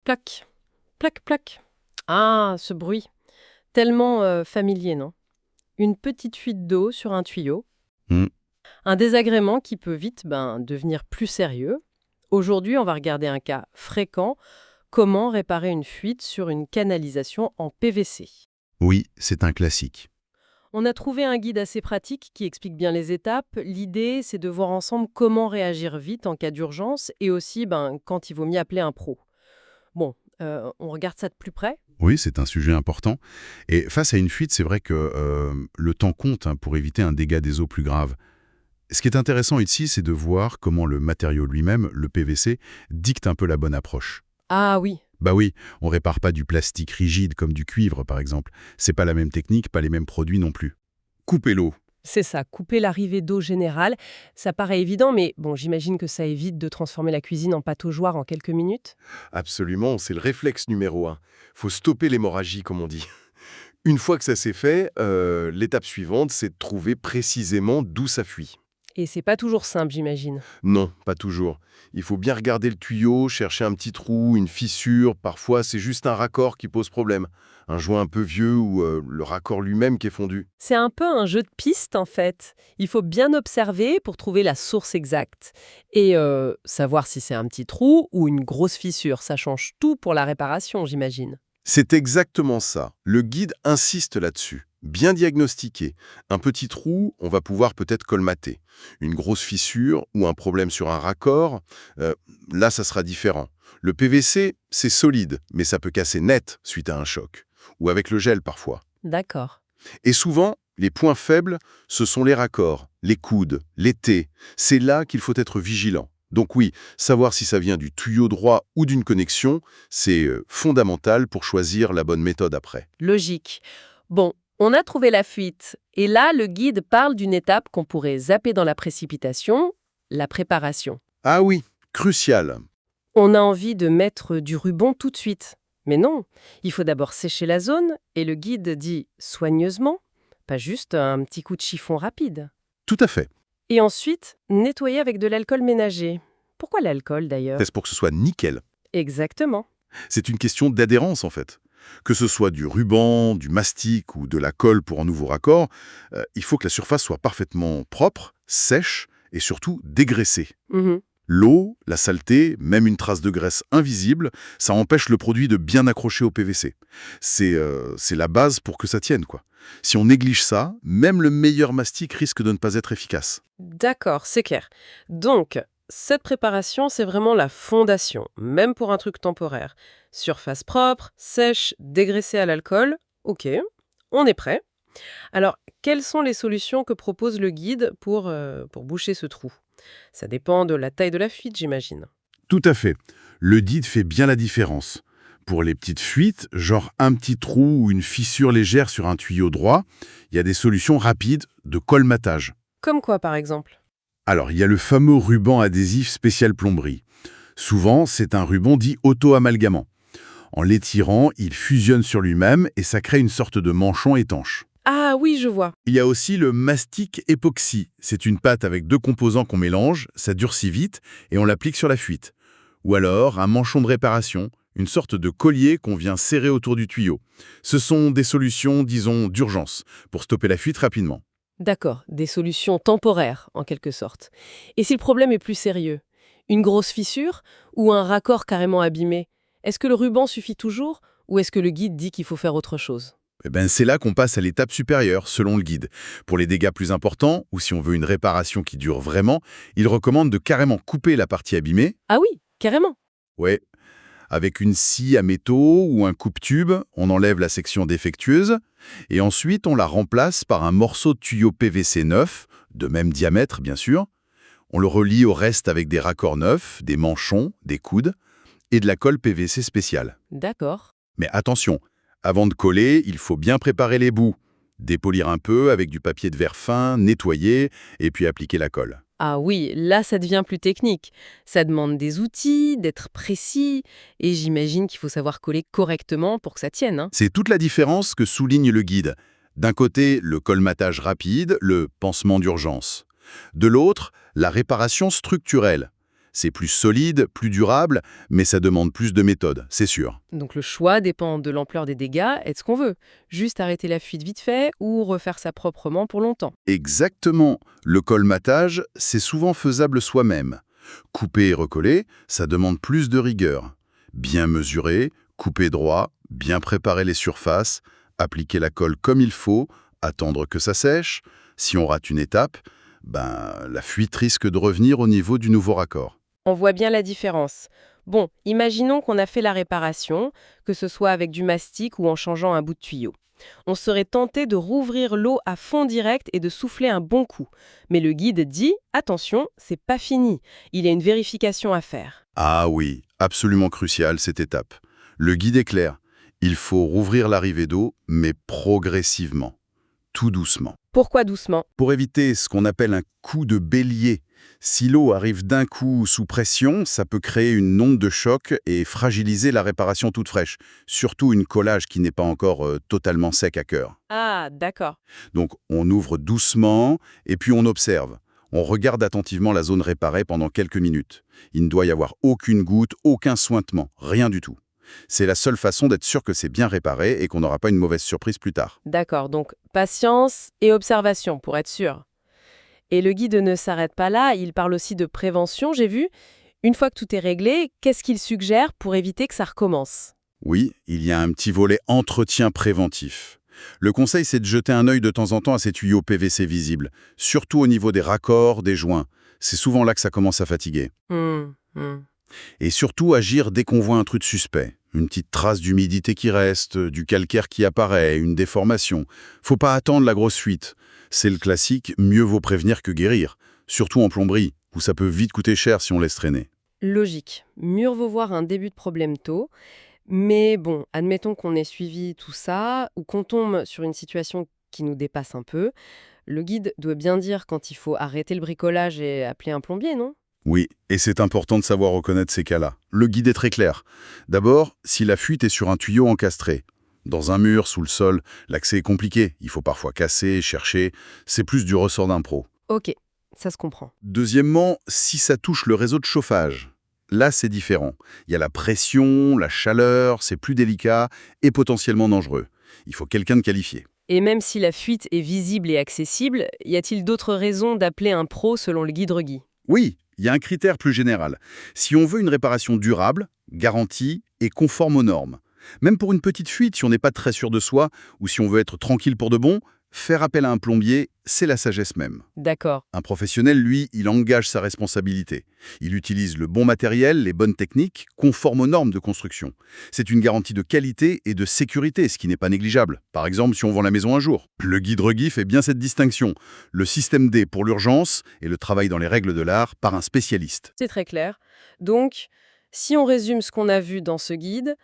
Plac, plac, plac. Ah, ce bruit. Tellement familier, non? Une petite fuite d'eau sur un tuyau. Hmm. Un désagrément qui peut vite devenir plus sérieux. Aujourd'hui, on va regarder un cas fréquent. Comment réparer une fuite sur une canalisation en PVC? Oui, c'est un classique. On a trouvé un guide assez pratique qui explique bien les étapes. L'idée, c'est de voir ensemble comment réagir vite en cas d'urgence et aussi quand il vaut mieux appeler un pro. Bon, on regarde ça de plus près. Oui, c'est un sujet important. Et face à une fuite, c'est vrai que le temps compte hein, pour éviter un dégât des eaux plus grave. Ce qui est intéressant ici, c'est de voir comment le matériau lui-même, le PVC, dicte un peu la bonne approche. Ah oui, Bah oui, on répare pas du plastique rigide comme du cuivre, par exemple. C'est pas la même technique, pas les mêmes produits non plus. Couper l'eau. c'est ça, couper l'arrivée d'eau générale. Ça paraît évident, mais bon, j'imagine que ça évite de transformer la cuisine en pataugeoire en quelques minutes. Absolument, c'est le réflexe numéro un. Faut stopper l'hémorragie, comme on dit. Une fois que ça s'est fait, l'étape suivante, c'est de trouver précisément d'où ça fuit. Et c'est pas toujours simple, j'imagine. Non, pas toujours. Il faut bien regarder le tuyau, chercher un petit trou, une fissure. Parfois, c'est juste un raccord qui pose problème. Un joint un peu vieux ou le raccord lui-même qui est fondu. C'est un peu un jeu de pistes, en fait. Il faut bien observer pour trouver la source exacte. Et savoir si c'est un petit trou ou une grosse fissure. Ça change tout pour la réparation, j'imagine. C'est exactement ça. Le guide insiste là-dessus. Bien diagnostiqué. Un petit trou, on va pouvoir peut-être colmater. Une grosse fissure ou un problème sur un raccord, là, ça sera différent. Le PVC, c'est solide, mais ça peut casser net suite à un choc. Ou avec le gel parfois. D'accord. Et souvent, les points faibles, ce sont les raccords, les coudes, les T. C'est là qu'il faut être vigilant. Donc oui, savoir si ça vient du tuyau droit ou d'une connexion, c'est fondamental pour choisir la bonne méthode après. Logique. Bon, on a trouvé la fuite. Et là, le guide parle d'une étape qu'on pourrait zapper dans la précipitation, la préparation. Ah oui, crucial. On a envie de mettre du ruban tout de suite. Mais non, il faut d'abord sécher la zone, et le guide dit soigneusement, pas juste un petit coup de chiffon rapide. Tout à fait. Et ensuite, nettoyer avec de l'alcool ménager. Pourquoi l'alcool d'ailleurs? C'est pour que ce soit nickel. Exactement. C'est une question d'adhérence en fait. Que ce soit du ruban, du mastic ou de la colle pour un nouveau raccord, il faut que la surface soit parfaitement propre, sèche et surtout dégraissée. Mhm. L'eau, la saleté, même une trace de graisse invisible, ça empêche le produit de bien accrocher au PVC. C'est la base pour que ça tienne, quoi. Si on néglige ça, même le meilleur mastic risque de ne pas être efficace. D'accord, c'est clair. Donc, cette préparation, c'est vraiment la fondation, même pour un truc temporaire. Surface propre, sèche, dégraissée à l'alcool. Ok, on est prêt. Alors, quelles sont les solutions que propose le guide pour boucher ce trou? Ça dépend de la taille de la fuite, j'imagine. Tout à fait. Le DID fait bien la différence. Pour les petites fuites, genre un petit trou ou une fissure légère sur un tuyau droit, il y a des solutions rapides de colmatage. Comme quoi, par exemple? Alors, il y a le fameux ruban adhésif spécial plomberie. Souvent, c'est un ruban dit auto-amalgamant. En l'étirant, il fusionne sur lui-même et ça crée une sorte de manchon étanche. Ah oui, je vois. Il y a aussi le mastic époxy. C'est une pâte avec deux composants qu'on mélange, ça durcit vite et on l'applique sur la fuite. Ou alors un manchon de réparation, une sorte de collier qu'on vient serrer autour du tuyau. Ce sont des solutions, disons, d'urgence, pour stopper la fuite rapidement. D'accord, des solutions temporaires, en quelque sorte. Et si le problème est plus sérieux? Une grosse fissure ou un raccord carrément abîmé? Est-ce que le ruban suffit toujours ou est-ce que le guide dit qu'il faut faire autre chose? C'est là qu'on passe à l'étape supérieure, selon le guide. Pour les dégâts plus importants, ou si on veut une réparation qui dure vraiment, il recommande de carrément couper la partie abîmée. Ah oui, carrément. Ouais, avec une scie à métaux ou un coupe-tube, on enlève la section défectueuse, et ensuite on la remplace par un morceau de tuyau PVC neuf, de même diamètre bien sûr. On le relie au reste avec des raccords neufs, des manchons, des coudes, et de la colle PVC spéciale. D'accord. Mais attention, avant de coller, il faut bien préparer les bouts. Dépolir un peu avec du papier de verre fin, nettoyer, et puis appliquer la colle. Ah oui, là ça devient plus technique. Ça demande des outils, d'être précis, et j'imagine qu'il faut savoir coller correctement pour que ça tienne, hein. C'est toute la différence que souligne le guide. D'un côté, le colmatage rapide, le pansement d'urgence. De l'autre, la réparation structurelle. C'est plus solide, plus durable, mais ça demande plus de méthode, c'est sûr. Donc le choix dépend de l'ampleur des dégâts et de ce qu'on veut. Juste arrêter la fuite vite fait ou refaire ça proprement pour longtemps. Exactement. Le colmatage, c'est souvent faisable soi-même. Couper et recoller, ça demande plus de rigueur. Bien mesurer, couper droit, bien préparer les surfaces, appliquer la colle comme il faut, attendre que ça sèche. Si on rate une étape, la fuite risque de revenir au niveau du nouveau raccord. On voit bien la différence. Bon, imaginons qu'on a fait la réparation, que ce soit avec du mastic ou en changeant un bout de tuyau. On serait tenté de rouvrir l'eau à fond direct et de souffler un bon coup. Mais le guide dit « Attention, c'est pas fini, il y a une vérification à faire. Ah oui, absolument crucial cette étape. Le guide est clair. Il faut rouvrir l'arrivée d'eau, mais progressivement, tout doucement. » Pourquoi doucement? Pour éviter ce qu'on appelle un coup de bélier. Si l'eau arrive d'un coup sous pression, ça peut créer une onde de choc et fragiliser la réparation toute fraîche, surtout une collage qui n'est pas encore totalement sec à cœur. Ah, d'accord. Donc on ouvre doucement et puis on observe. On regarde attentivement la zone réparée pendant quelques minutes. Il ne doit y avoir aucune goutte, aucun sointement, rien du tout. C'est la seule façon d'être sûr que c'est bien réparé et qu'on n'aura pas une mauvaise surprise plus tard. D'accord, donc patience et observation pour être sûr. Et le guide ne s'arrête pas là, il parle aussi de prévention, j'ai vu. Une fois que tout est réglé, qu'est-ce qu'il suggère pour éviter que ça recommence? Oui, il y a un petit volet entretien préventif. Le conseil, c'est de jeter un œil de temps en temps à ces tuyaux PVC visibles, surtout au niveau des raccords, des joints. C'est souvent là que ça commence à fatiguer. Et surtout agir dès qu'on voit un truc suspect. Une petite trace d'humidité qui reste, du calcaire qui apparaît, une déformation. Faut pas attendre la grosse fuite. C'est le classique, mieux vaut prévenir que guérir. Surtout en plomberie, où ça peut vite coûter cher si on laisse traîner. Logique. Mieux vaut voir un début de problème tôt. Mais bon, admettons qu'on ait suivi tout ça, ou qu'on tombe sur une situation qui nous dépasse un peu. Le guide doit bien dire quand il faut arrêter le bricolage et appeler un plombier, non? Oui, et c'est important de savoir reconnaître ces cas-là. Le guide est très clair. D'abord, si la fuite est sur un tuyau encastré. Dans un mur, sous le sol, l'accès est compliqué. Il faut parfois casser, chercher. C'est plus du ressort d'un pro. Ok, ça se comprend. Deuxièmement, si ça touche le réseau de chauffage. Là, c'est différent. Il y a la pression, la chaleur, c'est plus délicat et potentiellement dangereux. Il faut quelqu'un de qualifié. Et même si la fuite est visible et accessible, y a-t-il d'autres raisons d'appeler un pro selon le guide Regui? Oui, il y a un critère plus général. Si on veut une réparation durable, garantie et conforme aux normes, même pour une petite fuite, si on n'est pas très sûr de soi ou si on veut être tranquille pour de bon, faire appel à un plombier, c'est la sagesse même. D'accord. Un professionnel, lui, il engage sa responsabilité. Il utilise le bon matériel, les bonnes techniques, conformes aux normes de construction. C'est une garantie de qualité et de sécurité, ce qui n'est pas négligeable. Par exemple, si on vend la maison un jour. Le guide Regui fait bien cette distinction. Le système D pour l'urgence et le travail dans les règles de l'art par un spécialiste. C'est très clair. Donc, si on résume ce qu'on a vu dans ce guide,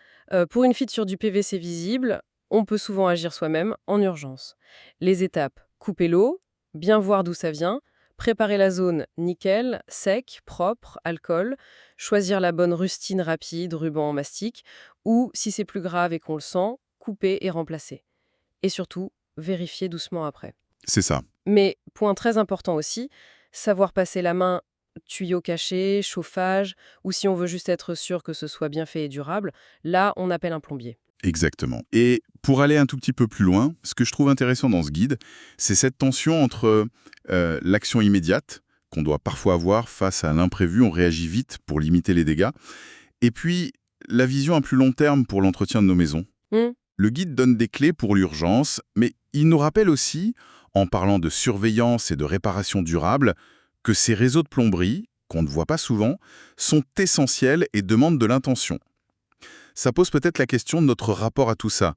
pour une fuite sur du PVC visible, on peut souvent agir soi-même en urgence. Les étapes: couper l'eau, bien voir d'où ça vient, préparer la zone nickel, sec, propre, alcool, choisir la bonne rustine rapide, ruban en mastic, ou, si c'est plus grave et qu'on le sent, couper et remplacer. Et surtout, vérifier doucement après. C'est ça. Mais, point très important aussi, savoir passer la main tuyau caché, chauffage, ou si on veut juste être sûr que ce soit bien fait et durable, là, on appelle un plombier. Exactement. Et pour aller un tout petit peu plus loin, ce que je trouve intéressant dans ce guide, c'est cette tension entre l'action immédiate, qu'on doit parfois avoir face à l'imprévu, on réagit vite pour limiter les dégâts, et puis la vision à plus long terme pour l'entretien de nos maisons. Le guide donne des clés pour l'urgence, mais il nous rappelle aussi, en parlant de surveillance et de réparation durable, que ces réseaux de plomberie, qu'on ne voit pas souvent, sont essentiels et demandent de l'intention. Ça pose peut-être la question de notre rapport à tout ça.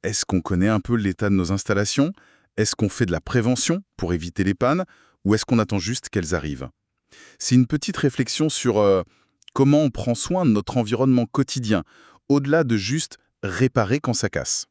Est-ce qu'on connaît un peu l'état de nos installations? Est-ce qu'on fait de la prévention pour éviter les pannes? Ou est-ce qu'on attend juste qu'elles arrivent? C'est une petite réflexion sur comment on prend soin de notre environnement quotidien, au-delà de juste réparer quand ça casse.